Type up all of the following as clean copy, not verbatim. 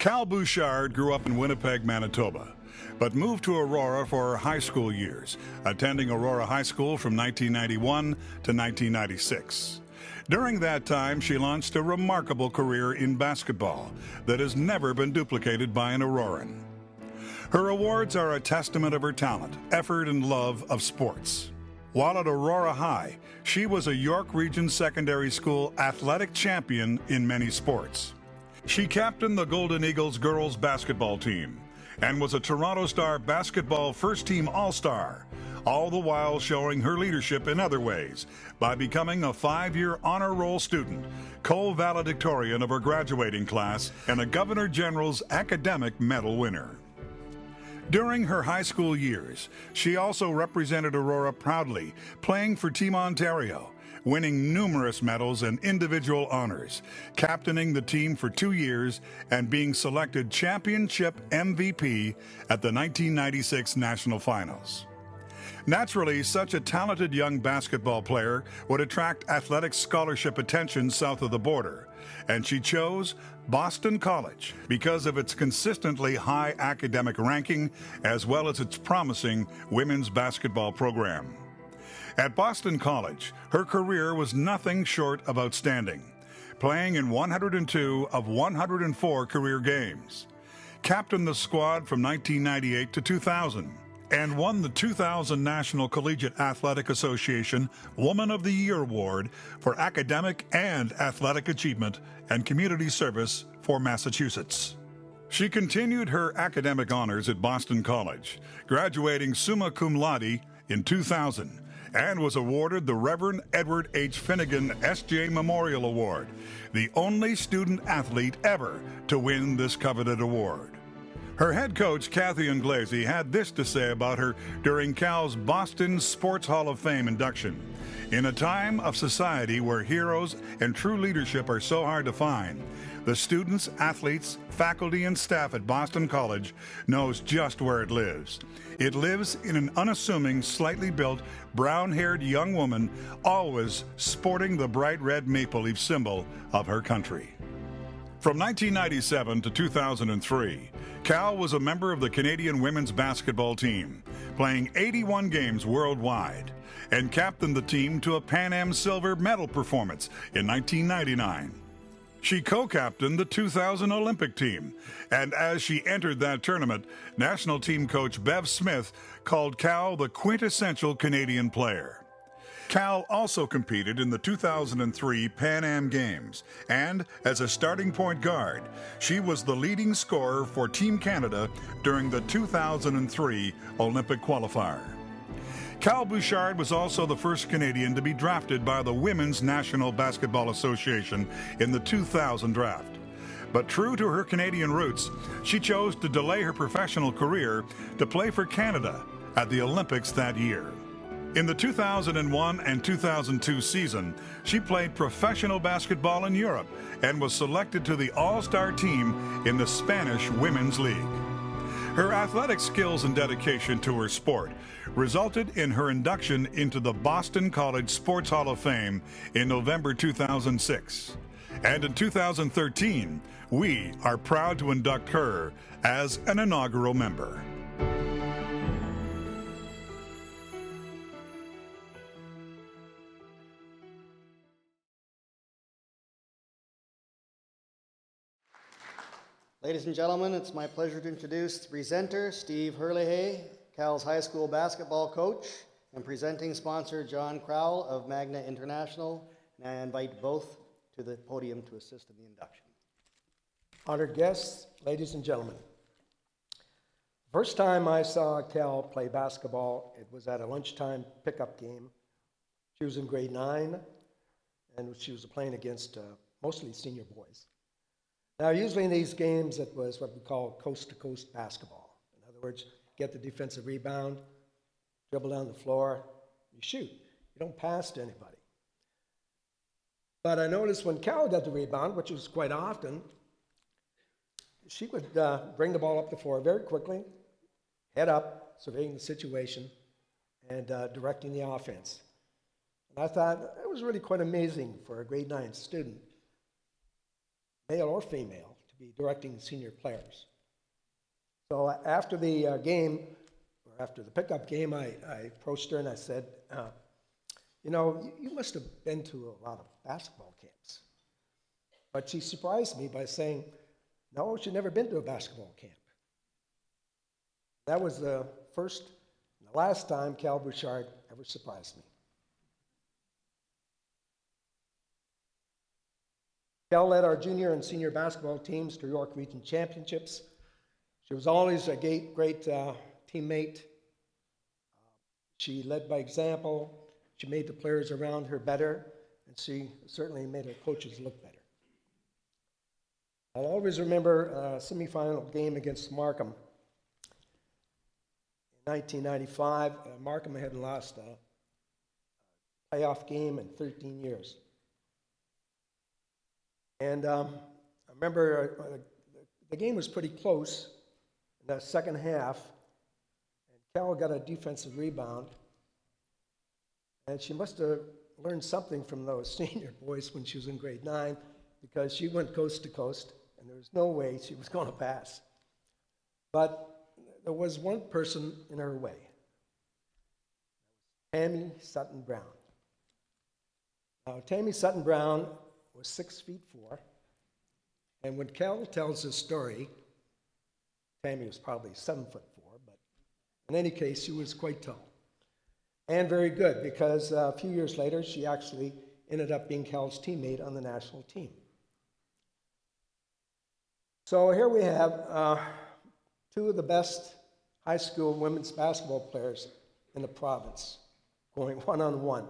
Cal Bouchard grew up in Winnipeg, Manitoba, but moved to Aurora for her high school years, attending Aurora High School from 1991 to 1996. During that time, she launched a remarkable career in basketball that has never been duplicated by an Auroran. Her awards are a testament of her talent, effort, and love of sports. While at Aurora High, she was a York Region Secondary School athletic champion in many sports. She captained the Golden Eagles girls basketball team and was a Toronto Star basketball first-team All-Star, all the while showing her leadership in other ways by becoming a 5-year honor roll student, co-valedictorian of her graduating class, and a Governor General's academic medal winner. During her high school years, she also represented Aurora proudly, playing for Team Ontario, winning numerous medals and individual honors, captaining the team for 2 years, and being selected championship MVP at the 1996 National Finals. Naturally, such a talented young basketball player would attract athletic scholarship attention south of the border, and she chose Boston College because of its consistently high academic ranking as well as its promising women's basketball program. At Boston College, her career was nothing short of outstanding, playing in 102 of 104 career games, captained the squad from 1998 to 2000, and won the 2000 National Collegiate Athletic Association Woman of the Year Award for academic and athletic achievement and community service for Massachusetts. She continued her academic honors at Boston College, graduating summa cum laude in 2000, and was awarded the Reverend Edward H. Finnegan S.J. Memorial Award, the only student athlete ever to win this coveted award. Her head coach, Kathy Inglese, had this to say about her during Cal's Boston Sports Hall of Fame induction. In a time of society where heroes and true leadership are so hard to find, the students, athletes, faculty, and staff at Boston College knows just where it lives. It lives in an unassuming, slightly built, brown-haired young woman, always sporting the bright red maple leaf symbol of her country. From 1997 to 2003, Cal was a member of the Canadian women's basketball team, playing 81 games worldwide, and captained the team to a Pan Am silver medal performance in 1999. She co-captained the 2000 Olympic team, and as she entered that tournament, national team coach Bev Smith called Cal the quintessential Canadian player. Cal also competed in the 2003 Pan Am Games, and as a starting point guard, she was the leading scorer for Team Canada during the 2003 Olympic qualifier. Cal Bouchard was also the first Canadian to be drafted by the Women's National Basketball Association in the 2000 draft. But true to her Canadian roots, she chose to delay her professional career to play for Canada at the Olympics that year. In the 2001 and 2002 season, she played professional basketball in Europe and was selected to the All-Star team in the Spanish Women's League. Her athletic skills and dedication to her sport resulted in her induction into the Boston College Sports Hall of Fame in November 2006. And in 2013, we are proud to induct her as an inaugural member. Ladies and gentlemen, it's my pleasure to introduce the presenter, Steve Herlihy, Cal's high school basketball coach, and presenting sponsor, John Crowell of Magna International, and I invite both to the podium to assist in the induction. Honored guests, ladies and gentlemen. First time I saw Cal play basketball, it was at a lunchtime pickup game. She was in grade 9, and she was playing against mostly senior boys. Now, usually in these games, it was what we call coast-to-coast basketball. In other words, get the defensive rebound, dribble down the floor, you shoot. You don't pass to anybody. But I noticed when Cal got the rebound, which was quite often, she would bring the ball up the floor very quickly, head up, surveying the situation, and directing the offense. And I thought it was really quite amazing for a grade 9 student, male or female, to be directing senior players. So after the game, or after the pickup game, I approached her and I said, you know, you must have been to a lot of basketball camps. But she surprised me by saying, no, she'd never been to a basketball camp. That was the first and the last time Cal Bouchard ever surprised me. Cal led our junior and senior basketball teams to York Region Championships. She was always a great teammate. She led by example. She made the players around her better, and she certainly made her coaches look better. I'll always remember a semifinal game against Markham. In 1995, Markham hadn't lost a playoff game in 13 years. And I remember the game was pretty close in the second half, and Cal got a defensive rebound, and she must have learned something from those senior boys when she was in grade 9, because she went coast to coast, and there was no way she was going to pass. But there was one person in her way. Tammy Sutton Brown. Now, Tammy Sutton Brown was 6'4", and when Cal tells his story, Tammy was probably 7'4", but in any case, she was quite tall. And very good, because a few years later, she actually ended up being Cal's teammate on the national team. So here we have two of the best high school women's basketball players in the province going one-on-one.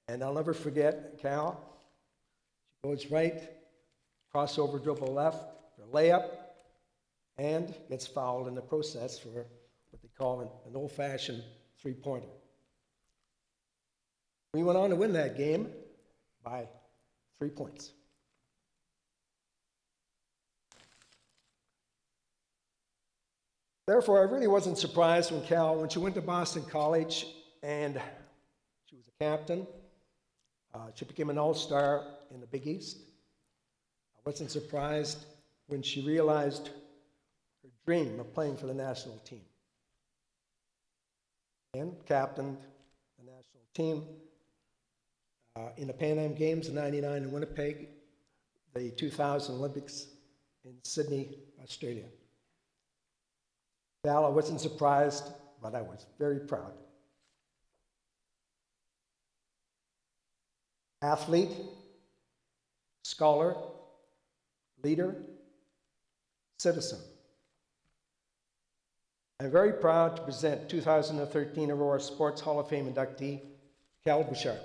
And I'll never forget Cal. She goes right, crossover dribble left, for layup, and gets fouled in the process for what they call an old-fashioned three-pointer. We went on to win that game by 3 points. Therefore, I really wasn't surprised when she went to Boston College and she was a captain. She became an all-star in the Big East. I wasn't surprised when she realized her dream of playing for the national team. And captained the national team in the Pan Am Games in '99 in Winnipeg, the 2000 Olympics in Sydney, Australia. Val, I wasn't surprised, but I was very proud. Athlete, scholar, leader, citizen. I'm very proud to present 2013 Aurora Sports Hall of Fame inductee, Cal Bouchard.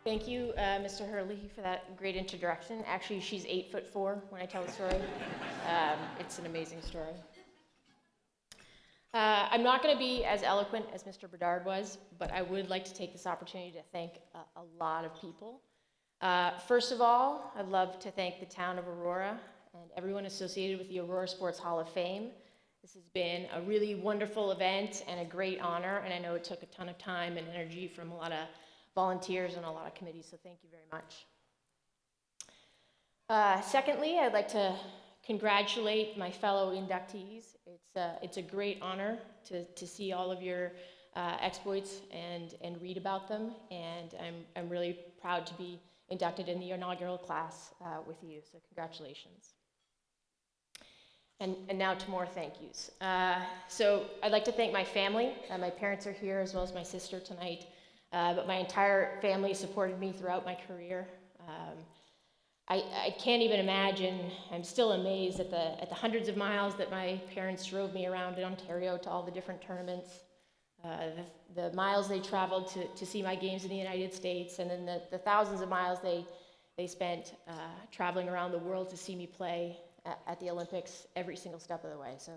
Thank you, Mr. Hurley, for that great introduction. Actually, she's 8'4" when I tell the story. It's an amazing story. I'm not going to be as eloquent as Mr. Bedard was, but I would like to take this opportunity to thank a lot of people. First of all, I'd love to thank the town of Aurora and everyone associated with the Aurora Sports Hall of Fame. This has been a really wonderful event and a great honor, and I know it took a ton of time and energy from a lot of volunteers and a lot of committees, so thank you very much. Secondly, I'd like to congratulate my fellow inductees. It's a great honor to see all of your exploits and read about them, and I'm really proud to be inducted in the inaugural class with you, so congratulations. And now to more thank yous. So I'd like to thank my family. My parents are here as well as my sister tonight, but my entire family supported me throughout my career. I can't even imagine, I'm still amazed at the hundreds of miles that my parents drove me around in Ontario to all the different tournaments, the miles they traveled to see my games in the United States, and then the thousands of miles they spent traveling around the world to see me play at the Olympics every single step of the way. So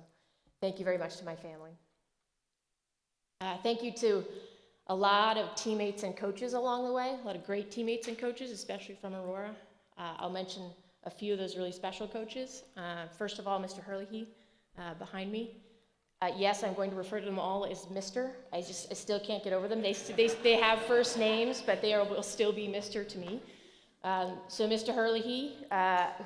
thank you very much to my family. Thank you to a lot of teammates and coaches along the way, a lot of great teammates and coaches, especially from Aurora. I'll mention a few of those really special coaches. First of all, Mr. Hurley, behind me. Yes, I'm going to refer to them all as Mr. I still can't get over them. They have first names, but will still be Mr. to me. So Mr. Hurley,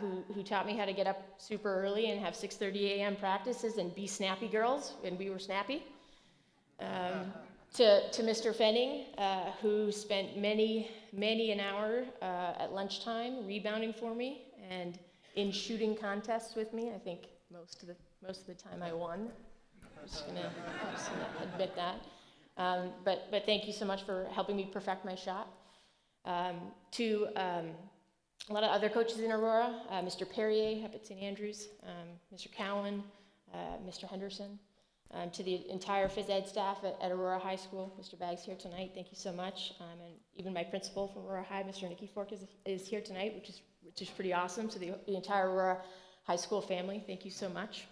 who taught me how to get up super early and have 6:30 a.m. practices and be snappy girls, and we were snappy. To Mr. Fenning, who spent many an hour at lunchtime rebounding for me and in shooting contests with me. I think most of the time I won. I'm just gonna admit that. But thank you so much for helping me perfect my shot. To a lot of other coaches in Aurora, Mr. Perrier up at St. Andrews, Mr. Carolin, Mr. Henderson, to the entire phys ed staff at Aurora High School. Mr. Baggs here tonight, thank you so much. And even my principal from Aurora High, Mr. Nicky Fork, is here tonight, which is pretty awesome. To the entire Aurora High School family, thank you so much.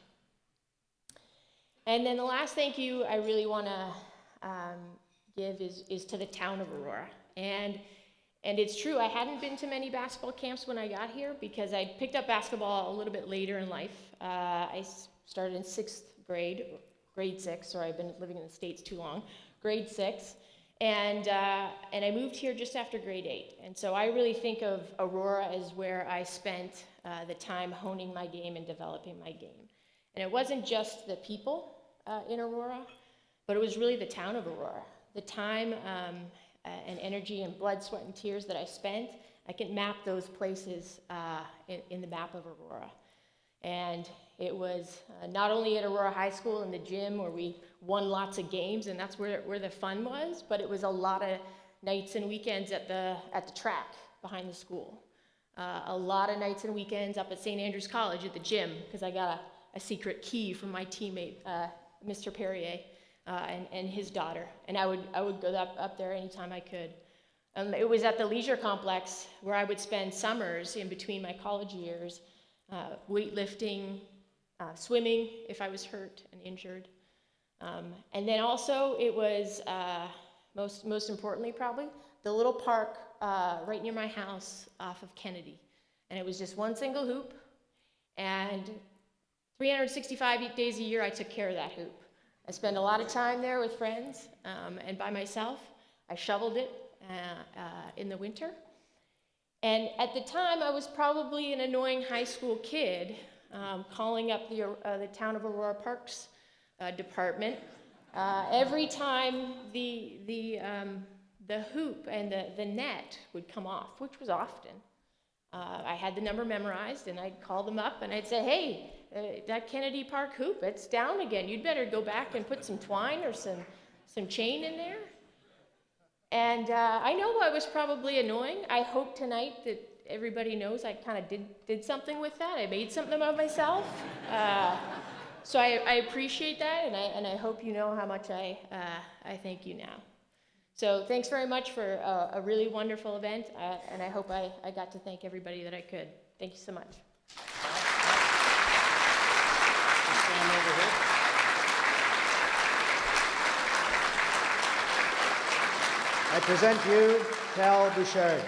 And then the last thank you I really want to give is to the town of Aurora. And it's true, I hadn't been to many basketball camps when I got here because I picked up basketball a little bit later in life. I started in grade 6, sorry, I've been living in the States too long, grade 6. And I moved here just after grade 8. And so I really think of Aurora as where I spent the time honing my game and developing my game. And it wasn't just the people in Aurora, but it was really the town of Aurora. The time and energy and blood, sweat, and tears that I spent, I can map those places in the map of Aurora. And it was not only at Aurora High School in the gym where we won lots of games, and that's where the fun was, but it was a lot of nights and weekends at the track behind the school. A lot of nights and weekends up at St. Andrews College at the gym, because I got a secret key from my teammate, Mr. Perrier, and his daughter. And I would go up there anytime I could. It was at the leisure complex where I would spend summers in between my college years, weightlifting, swimming if I was hurt and injured. And then also it was, most importantly probably, the little park right near my house off of Kennedy. And it was just one single hoop, and 365 days a year I took care of that hoop. I spent a lot of time there with friends and by myself. I shoveled it in the winter. And at the time, I was probably an annoying high school kid calling up the town of Aurora Parks department. Every time the hoop and the net would come off, which was often, I had the number memorized, and I'd call them up, and I'd say, hey, that Kennedy Park hoop, it's down again. You'd better go back and put some twine or some chain in there. And I know I was probably annoying. I hope tonight that everybody knows I kind of did something with that. I made something of myself. So I appreciate that, and I hope you know how much I thank you now. So thanks very much for a really wonderful event, and I hope I got to thank everybody that I could. Thank you so much. Stand over here. I present you Cal Bouchard.